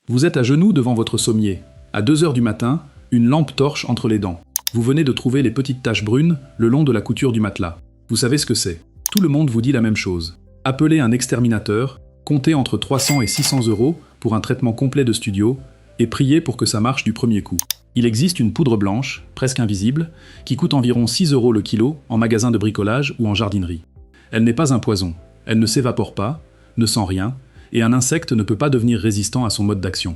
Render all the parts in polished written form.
Vous êtes à genoux devant votre sommier. À 2 heures du matin, une lampe torche entre les dents. Vous venez de trouver les petites taches brunes le long de la couture du matelas. Vous savez ce que c'est. Tout le monde vous dit la même chose. Appelez un exterminateur, comptez entre 300 et 600 € pour un traitement complet de studio et priez pour que ça marche du premier coup. Il existe une poudre blanche, presque invisible, qui coûte environ 6 € le kilo en magasin de bricolage ou en jardinerie. Elle n'est pas un poison, elle ne s'évapore pas, ne sent rien, et un insecte ne peut pas devenir résistant à son mode d'action.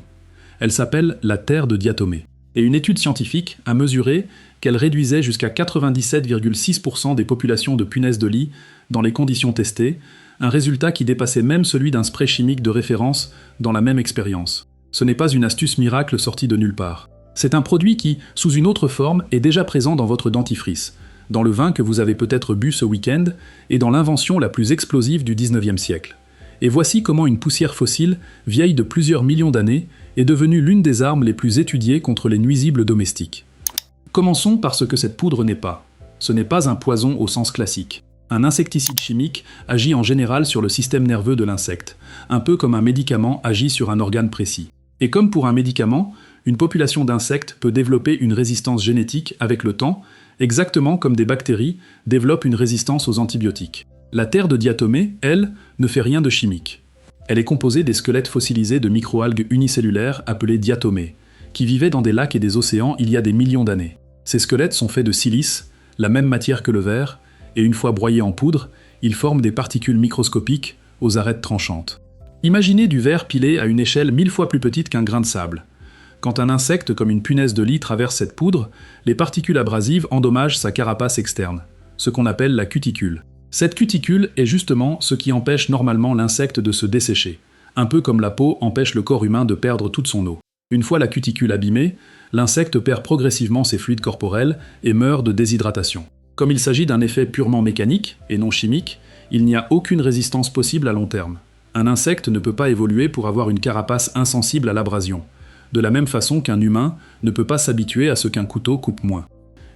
Elle s'appelle la terre de diatomée. Et une étude scientifique a mesuré qu'elle réduisait jusqu'à 97,6% des populations de punaises de lit dans les conditions testées, un résultat qui dépassait même celui d'un spray chimique de référence dans la même expérience. Ce n'est pas une astuce miracle sortie de nulle part. C'est un produit qui, sous une autre forme, est déjà présent dans votre dentifrice, dans le vin que vous avez peut-être bu ce week-end et dans l'invention la plus explosive du 19e siècle. Et voici comment une poussière fossile, vieille de plusieurs millions d'années, est devenue l'une des armes les plus étudiées contre les nuisibles domestiques. Commençons par ce que cette poudre n'est pas. Ce n'est pas un poison au sens classique. Un insecticide chimique agit en général sur le système nerveux de l'insecte, un peu comme un médicament agit sur un organe précis. Et comme pour un médicament, une population d'insectes peut développer une résistance génétique avec le temps, exactement comme des bactéries développent une résistance aux antibiotiques. La terre de diatomée, elle, ne fait rien de chimique. Elle est composée des squelettes fossilisés de microalgues unicellulaires appelées diatomées, qui vivaient dans des lacs et des océans il y a des millions d'années. Ces squelettes sont faits de silice, la même matière que le verre, et une fois broyés en poudre, ils forment des particules microscopiques aux arêtes tranchantes. Imaginez du verre pilé à une échelle 1000 fois plus petite qu'un grain de sable. Quand un insecte comme une punaise de lit traverse cette poudre, les particules abrasives endommagent sa carapace externe, ce qu'on appelle la cuticule. Cette cuticule est justement ce qui empêche normalement l'insecte de se dessécher, un peu comme la peau empêche le corps humain de perdre toute son eau. Une fois la cuticule abîmée, l'insecte perd progressivement ses fluides corporels et meurt de déshydratation. Comme il s'agit d'un effet purement mécanique et non chimique, il n'y a aucune résistance possible à long terme. Un insecte ne peut pas évoluer pour avoir une carapace insensible à l'abrasion, de la même façon qu'un humain ne peut pas s'habituer à ce qu'un couteau coupe moins.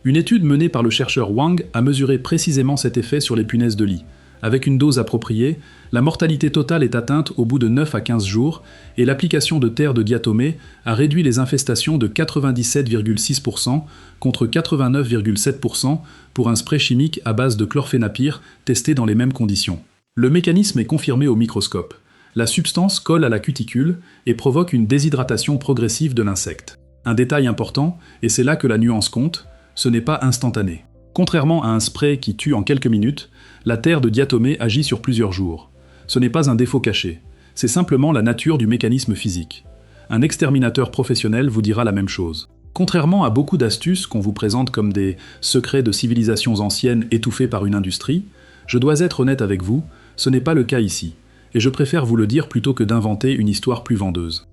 Une étude menée par le chercheur Wang a mesuré précisément cet effet sur les punaises de lit. Avec une dose appropriée, la mortalité totale est atteinte au bout de 9 à 15 jours et l'application de terre de diatomée a réduit les infestations de 97,6% contre 89,7% pour un spray chimique à base de chlorphénapyr testé dans les mêmes conditions. Le mécanisme est confirmé au microscope. La substance colle à la cuticule et provoque une déshydratation progressive de l'insecte. Un détail important, et c'est là que la nuance compte, ce n'est pas instantané. Contrairement à un spray qui tue en quelques minutes, la terre de diatomée agit sur plusieurs jours. Ce n'est pas un défaut caché, c'est simplement la nature du mécanisme physique. Un exterminateur professionnel vous dira la même chose. Contrairement à beaucoup d'astuces qu'on vous présente comme des secrets de civilisations anciennes étouffés par une industrie, je dois être honnête avec vous, ce n'est pas le cas ici, et je préfère vous le dire plutôt que d'inventer une histoire plus vendeuse.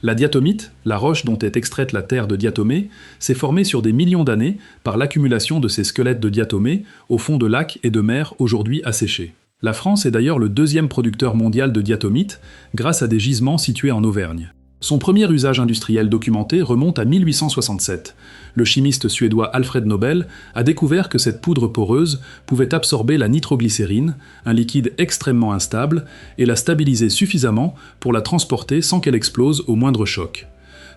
La diatomite, la roche dont est extraite la terre de diatomée, s'est formée sur des millions d'années par l'accumulation de ces squelettes de diatomée au fond de lacs et de mers aujourd'hui asséchés. La France est d'ailleurs le deuxième producteur mondial de diatomite, grâce à des gisements situés en Auvergne. Son premier usage industriel documenté remonte à 1867. Le chimiste suédois Alfred Nobel a découvert que cette poudre poreuse pouvait absorber la nitroglycérine, un liquide extrêmement instable, et la stabiliser suffisamment pour la transporter sans qu'elle explose au moindre choc.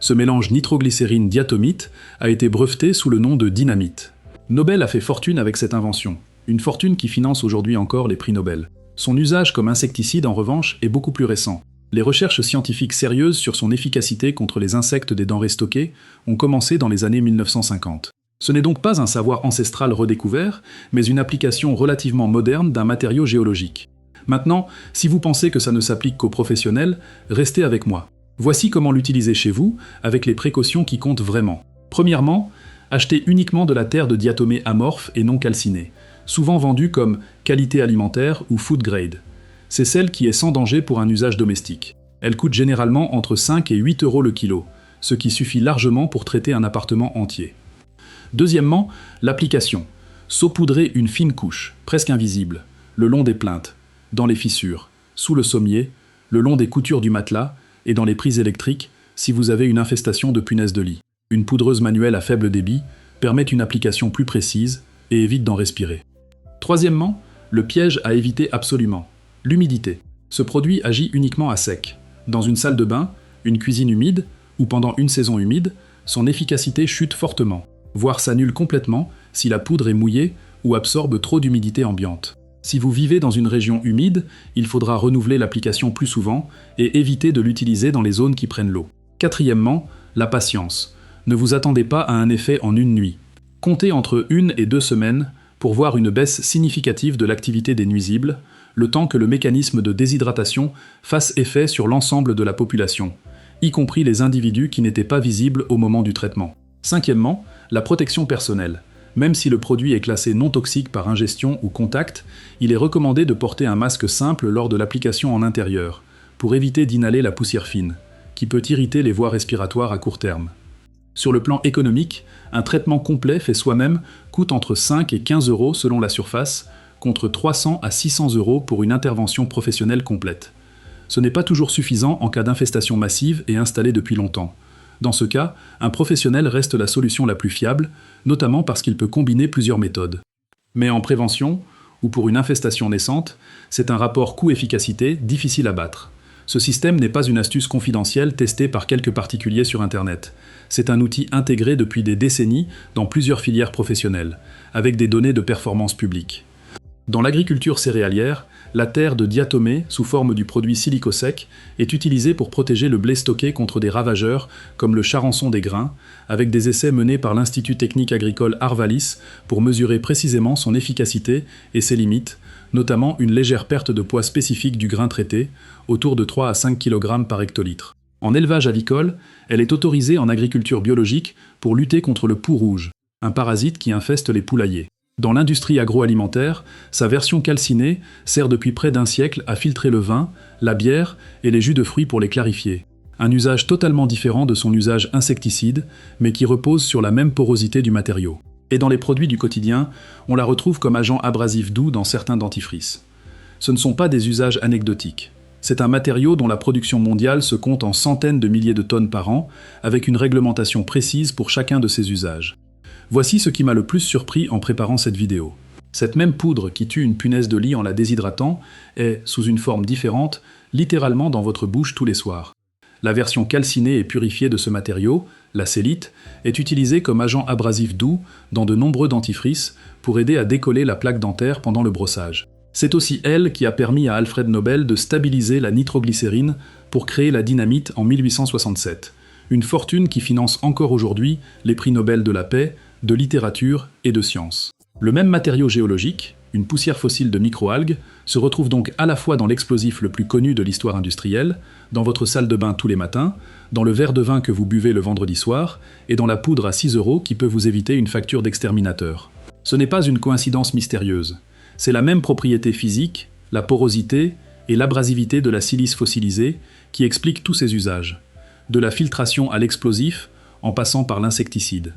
Ce mélange nitroglycérine-diatomite a été breveté sous le nom de dynamite. Nobel a fait fortune avec cette invention, une fortune qui finance aujourd'hui encore les prix Nobel. Son usage comme insecticide, en revanche, est beaucoup plus récent. Les recherches scientifiques sérieuses sur son efficacité contre les insectes des denrées stockées ont commencé dans les années 1950. Ce n'est donc pas un savoir ancestral redécouvert, mais une application relativement moderne d'un matériau géologique. Maintenant, si vous pensez que ça ne s'applique qu'aux professionnels, restez avec moi. Voici comment l'utiliser chez vous, avec les précautions qui comptent vraiment. Premièrement, achetez uniquement de la terre de diatomée amorphe et non calcinée, souvent vendue comme qualité alimentaire ou food grade. C'est celle qui est sans danger pour un usage domestique. Elle coûte généralement entre 5 et 8 € le kilo, ce qui suffit largement pour traiter un appartement entier. Deuxièmement, l'application. Saupoudrez une fine couche, presque invisible, le long des plinthes, dans les fissures, sous le sommier, le long des coutures du matelas et dans les prises électriques si vous avez une infestation de punaises de lit. Une poudreuse manuelle à faible débit permet une application plus précise et évite d'en respirer. Troisièmement, le piège à éviter absolument. L'humidité. Ce produit agit uniquement à sec. Dans une salle de bain, Une cuisine humide, ou pendant une saison humide, son efficacité chute fortement, voire s'annule complètement si la poudre est mouillée ou absorbe trop d'humidité ambiante. Si vous vivez dans une région humide, il faudra renouveler l'application plus souvent et éviter de l'utiliser dans les zones qui prennent l'eau. Quatrièmement, la patience. Ne vous attendez pas à un effet en une nuit. Comptez entre 1 et 2 semaines pour voir une baisse significative de l'activité des nuisibles, le temps que le mécanisme de déshydratation fasse effet sur l'ensemble de la population, y compris les individus qui n'étaient pas visibles au moment du traitement. Cinquièmement, la protection personnelle. Même si le produit est classé non toxique par ingestion ou contact, il est recommandé de porter un masque simple lors de l'application en intérieur, pour éviter d'inhaler la poussière fine, qui peut irriter les voies respiratoires à court terme. Sur le plan économique, un traitement complet fait soi-même coûte entre 5 et 15 € selon la surface, contre 300 à 600 € pour une intervention professionnelle complète. Ce n'est pas toujours suffisant en cas d'infestation massive et installée depuis longtemps. Dans ce cas, un professionnel reste la solution la plus fiable, notamment parce qu'il peut combiner plusieurs méthodes. Mais en prévention, ou pour une infestation naissante, c'est un rapport coût-efficacité difficile à battre. Ce système n'est pas une astuce confidentielle testée par quelques particuliers sur Internet. C'est un outil intégré depuis des décennies dans plusieurs filières professionnelles, avec des données de performance publiques. Dans l'agriculture céréalière, la terre de diatomée, sous forme du produit silicosec, est utilisée pour protéger le blé stocké contre des ravageurs comme le charançon des grains, avec des essais menés par l'Institut technique agricole Arvalis pour mesurer précisément son efficacité et ses limites, notamment une légère perte de poids spécifique du grain traité, autour de 3 à 5 kg par hectolitre. En élevage avicole, elle est autorisée en agriculture biologique pour lutter contre le poux rouge, un parasite qui infeste les poulaillers. Dans l'industrie agroalimentaire, sa version calcinée sert depuis près d'un siècle à filtrer le vin, la bière et les jus de fruits pour les clarifier. Un usage totalement différent de son usage insecticide, mais qui repose sur la même porosité du matériau. Et dans les produits du quotidien, on la retrouve comme agent abrasif doux dans certains dentifrices. Ce ne sont pas des usages anecdotiques. C'est un matériau dont la production mondiale se compte en centaines de milliers de tonnes par an, avec une réglementation précise pour chacun de ses usages. Voici ce qui m'a le plus surpris en préparant cette vidéo. Cette même poudre qui tue une punaise de lit en la déshydratant est, sous une forme différente, littéralement dans votre bouche tous les soirs. La version calcinée et purifiée de ce matériau, la cellite, est utilisée comme agent abrasif doux dans de nombreux dentifrices pour aider à décoller la plaque dentaire pendant le brossage. C'est aussi elle qui a permis à Alfred Nobel de stabiliser la nitroglycérine pour créer la dynamite en 1867. Une fortune qui finance encore aujourd'hui les prix Nobel de la paix, de littérature et de sciences. Le même matériau géologique, une poussière fossile de microalgues, se retrouve donc à la fois dans l'explosif le plus connu de l'histoire industrielle, dans votre salle de bain tous les matins, dans le verre de vin que vous buvez le vendredi soir, et dans la poudre à 6 € qui peut vous éviter une facture d'exterminateur. Ce n'est pas une coïncidence mystérieuse. C'est la même propriété physique, la porosité et l'abrasivité de la silice fossilisée qui explique tous ces usages, de la filtration à l'explosif en passant par l'insecticide.